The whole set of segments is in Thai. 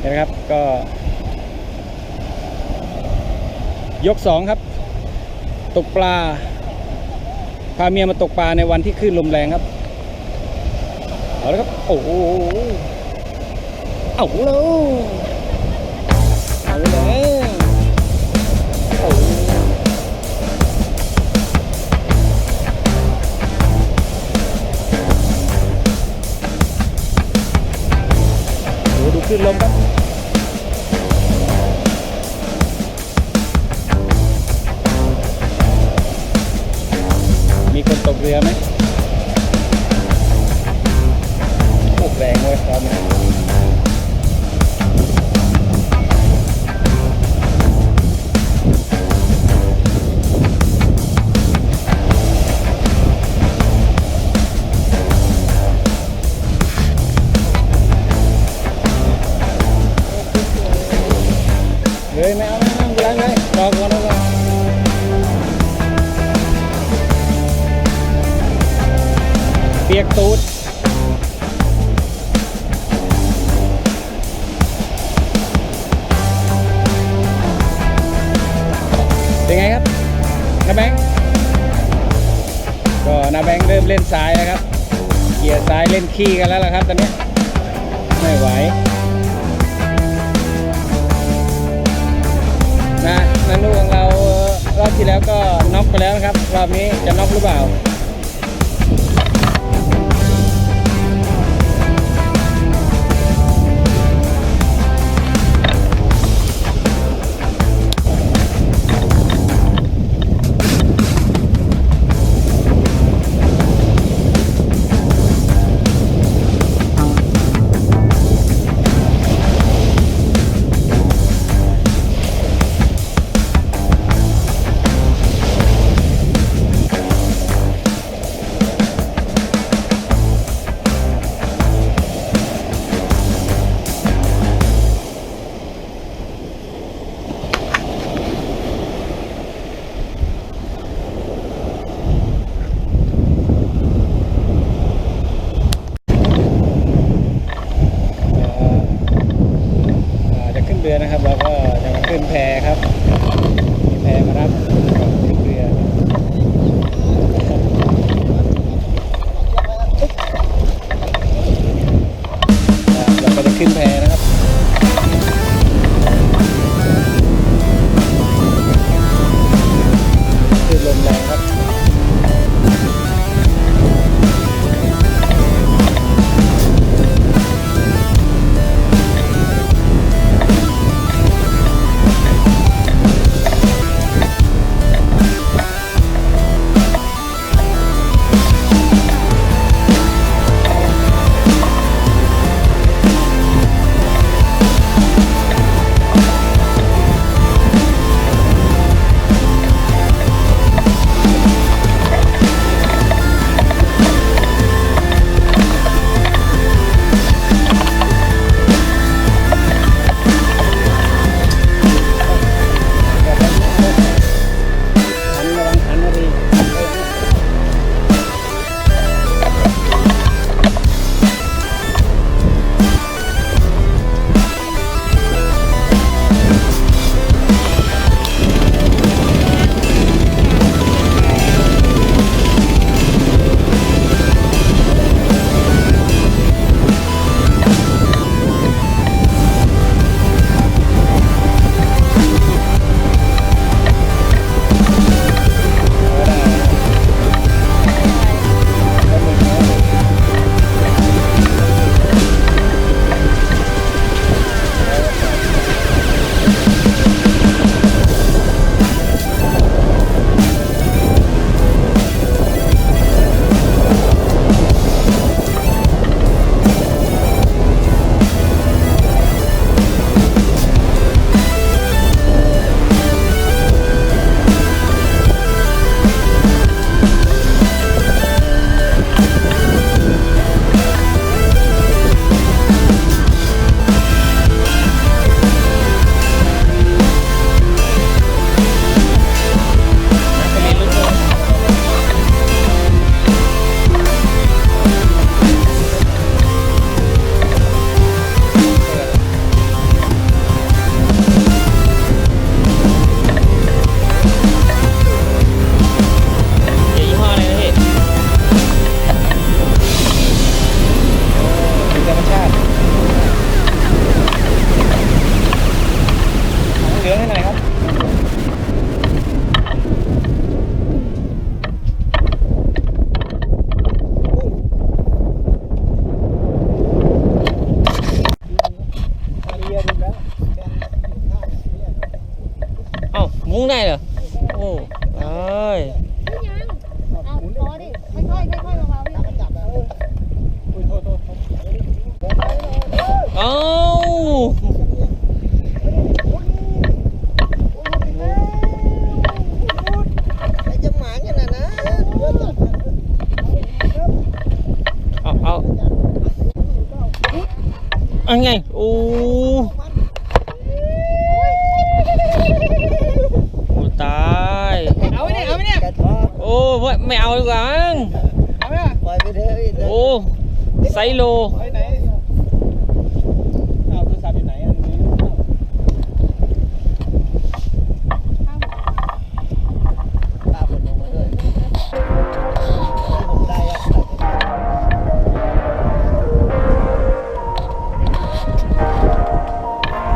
เห็นไหมครับก็ยก2ครับตกปลาพาเมียมาตกปลาในวันที่คลื่นลมแรงครับเอาละครับโอ้โหเอาแล้วเอาแล้วโอ้โหดูคลื่นลมครับมีคนตกเรือไหมโอ้แรงเว้ยตอนนี้เฮ้ยไม่เอาไม่เอาไม่เอารอก่อนรอเปียกตูดเป็นไงครับนาแบงค์ก็นาแบงค์เริ่มเล่นซ้ายแล้วครับเกียร์ซ้ายเล่นขี้กันแล้วล่ะครับตอนนี้ไม่ไหวนันลูกของเรารอบที่แล้วก็น็อกไปแล้วนะครับรอบนี้จะน็อกหรือเปล่าเรือนะครับเราก็จะมาขึ้นแพครับมีแพมารับก่อนขึ้นเรือเราก็จะขึ้นแพนะครับขึ้นลมแรงครับ งได้เหรอโอ้เอ้ย เอาพอดิค่อยๆค่อยๆเบาๆพี่จับแบบเอ้าจะหมานกันนะ เอาอันไงโอ้โอ้ตาย เอาไปเนี่ย โอ้ไม่เอาดีกว่ามั้ง เอาไปเนี่ย ปล่อยไปเถอะ โอ้ไซโล ไปไหนเอาโทรศัพท์อยู่ไหนอันนี้ ตาคนลงมาด้วยผมได้อะ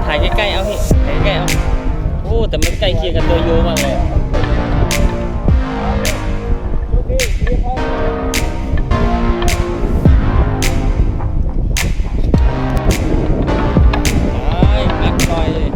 ถ่ายใกล้ๆเอาพี่ถ่ายใกล้ๆเอาโอ้แต่มันใกล้เคียงกับตัวโยมากเลยกัดลอยเลย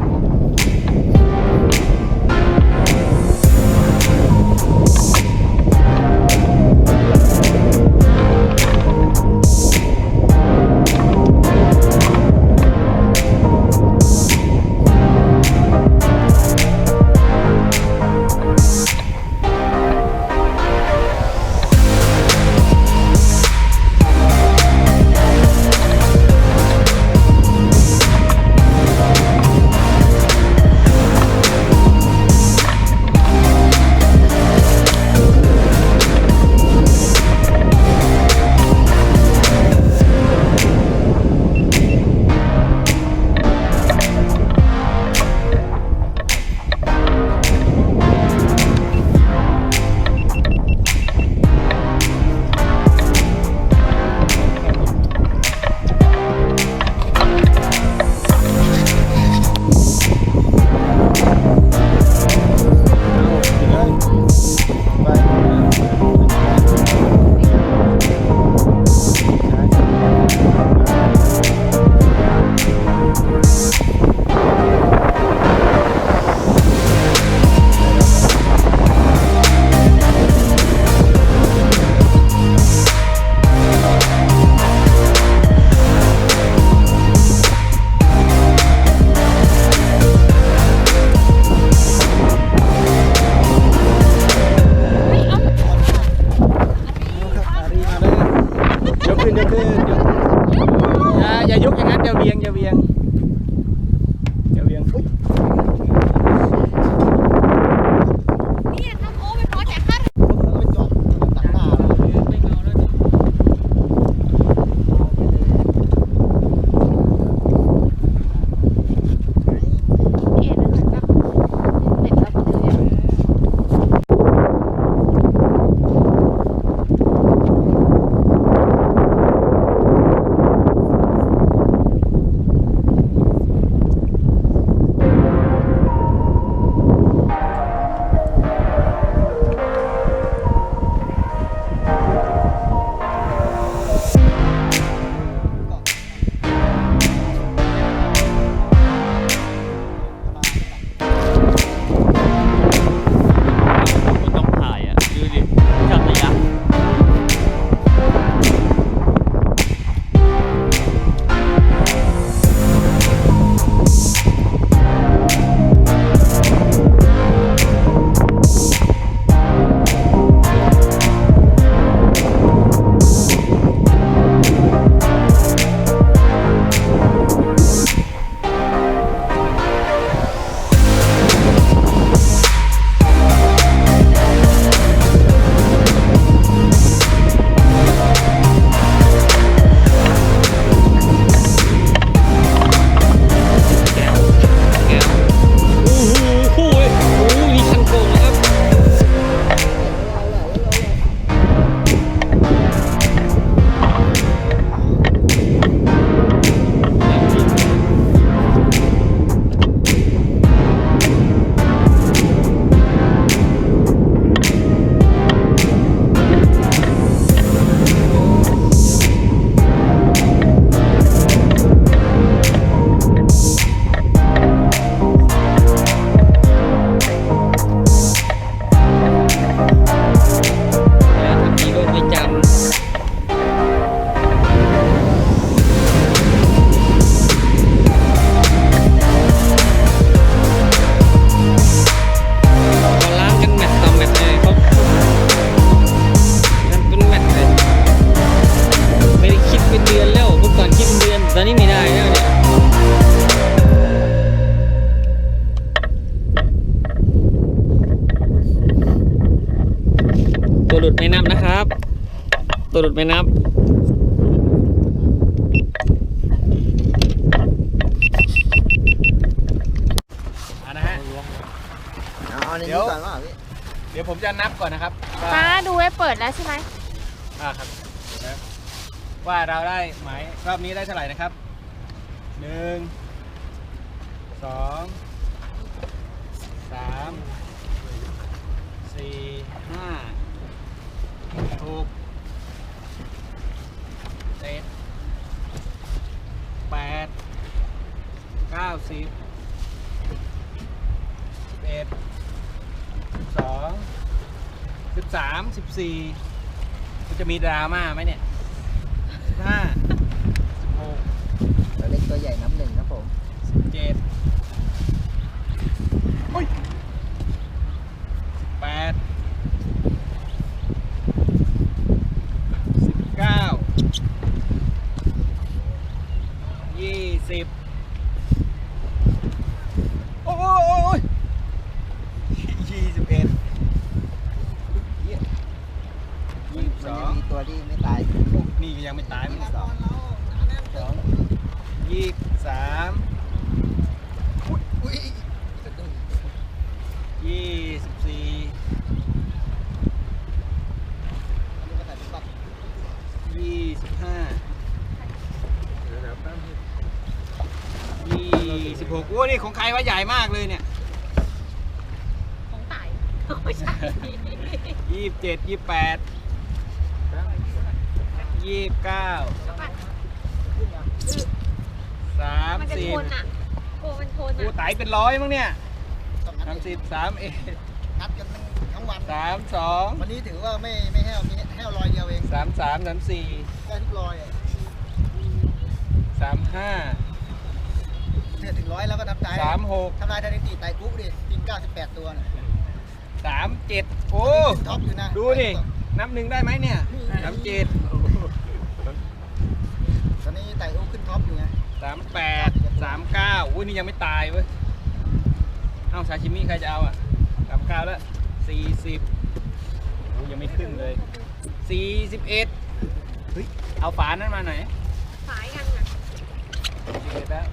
ยกขึ้นอย่ายกอย่างนั้นอย่าเวียงเนี่ยทำโอ้ไปขอแจกข้าวไปจอดตักหน้า ตัวหลุดแม่น้ำ นะฮะ เอาในนี้ก่อนว่าพี่ เดี๋ยวผมจะนับก่อนนะครับว่า ป้าดูไว้เปิดแล้วใช่ไหม ครับว่าเราได้หมายรอบนี้ได้เท่าไหร่นะครับ 1 2 3 4 5 6 7 8 9 10 11 12 13 14มันจะมีดราม่าไหมเนี่ย15 16 ตัวเล็กตัวใหญ่น้ำหนึ่งครับผม 17โอ้ย18 19 20โอ้ย21 มันจะมีตัวที่ไม่ตาย นี่ก็ยังไม่ตายมันสอง 23 อุ้ยสะดุ้ง 24 26โอ้นี่ของใครวะใหญ่มากเลยเนี่ย ของไต่ไม่ใช่ 27 28 29 มันจะทน 30 อ่ะโอ้มันทน โอ้ อ่ะ ไตเป็นร้อยมั้งเนี่ย30 31 นัดกันทั้งวัน 32 วันนี้ถือว่าไม่แห้วมีแห้วรอยเดียวเอง 33 34 ได้ทุกรอยอ่ะ 35 เนี่ยถึง100แล้วก็ทำใจ 36 ทำลายสถิติไต่กุ๊กดิกิน98ตัวน่ะ 37โอ้ ขึ้นท็อปอยู่นะ ดูดินับหนึ่งได้ไหมเนี่ย37 ตอนนี้ไต่กุ๊กขึ้นท็อปอยู่ไง 38 39อุ้ยนี่ยังไม่ตายเว้ยเอ้าซาชิมิใครจะเอาอ่ะ39แล้ว40โอ้ยยังไม่ขึ้นเลย41เฮ้ยเอาฝานั้นมาหน่อย สายยังอ่ะ 41แล้ว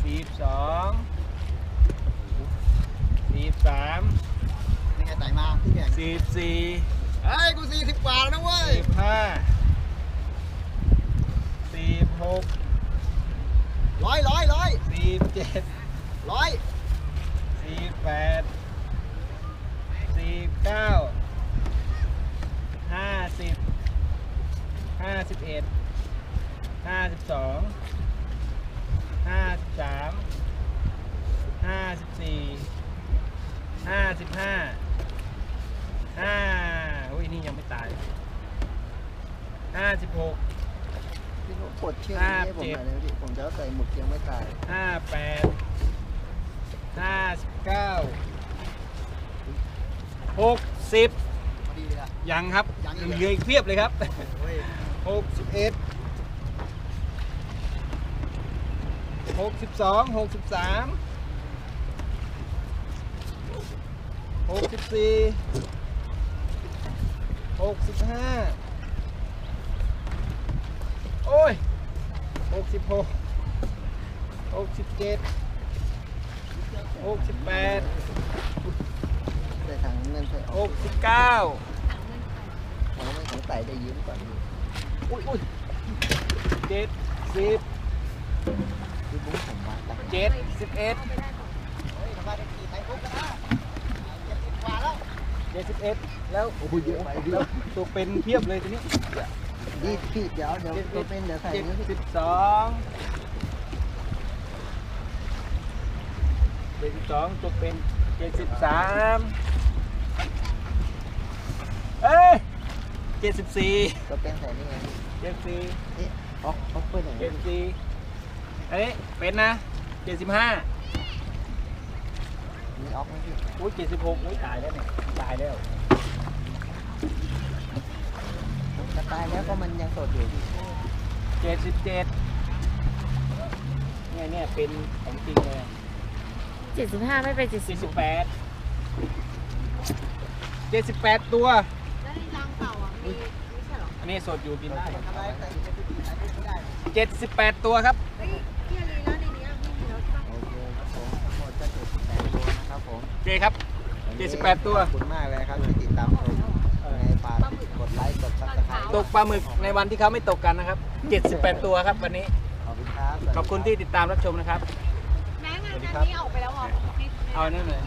42 43 นี่ไงไต่มาขึ้นแข่ง 44 เฮ้ยกู40กว่าแล้วนะเว้ย 45 46 ร้อย 47 ร้อย 48 49 50 51 52 53 54 55อุ้ยนี่ยังไม่ตาย56 พี่นุ๊กกดเชือกนี้ให้ผมหน่อยเลยพี่ผมจะเอาใส่หมุดยังไม่ตาย 58 59 60 พอดีเลยอะ ยังครับ ยังอีก เหลืออีกเพียบเลยครับ โอ้ย 61 62 63 64 65โอ้ย66 67 68 ใส่ถังเงินใส่ออก 69 ของไม่ของไต่ได้ยืมก่อนพี่ อุ้ย70 พี่บุ้งผมมาแต่ 71 เฮ้ยทำไมได้กี่ไต่กุ๊กแล้วนะ70กว่าแล้ว 71แล้ว โอ้โหเยอะไปพี่ แล้วตัวเป็นเพียบเลยทีนี้ นี่พี่เดี๋ยวตัวเป็นเดี๋ยวใส่นี้พี่ 72ตัวเป็น73เอ้ย74 ตัวเป็นใส่นี่ไง 74 เอ๊ะออกไปไหน 74เอ้ยเป็นนะ75 มีออกไหมพี่ อุ้ย76อุ้ยตายแล้วเนี่ยตายแล้ว จะตายแล้วก็มันยังสดอยู่พี่ 77เนี่ยเป็นของจริงเลย 75ไม่ไป70 48 78 ตัว แล้วในรังเก่าอ่ะมีไม่ใช่เหรอ อันนี้สดอยู่บินได้ ทำอะไรแต่จะตีถ่ายรูปไม่ได้ 78 ตัวครับ เฮ้ยพี่อารีแล้วในนี้ไม่มีแล้วใช่ปะ โอเคครับผมทั้งหมดก็78ตัวนะครับผม โอเคครับ 78 ตัว ขอบคุณมากเลยครับที่ติดตามชมในฝากกดไลค์กดซับสไครต์ ตกปลาหมึกในวันที่เขาไม่ตกกันนะครับ 78 ตัวครับวันนี้ ขอบคุณครับ ขอบคุณที่ติดตามรับชมนะครับ แม่งานนี้ออกไปแล้วเหรอ เอานั่นเลย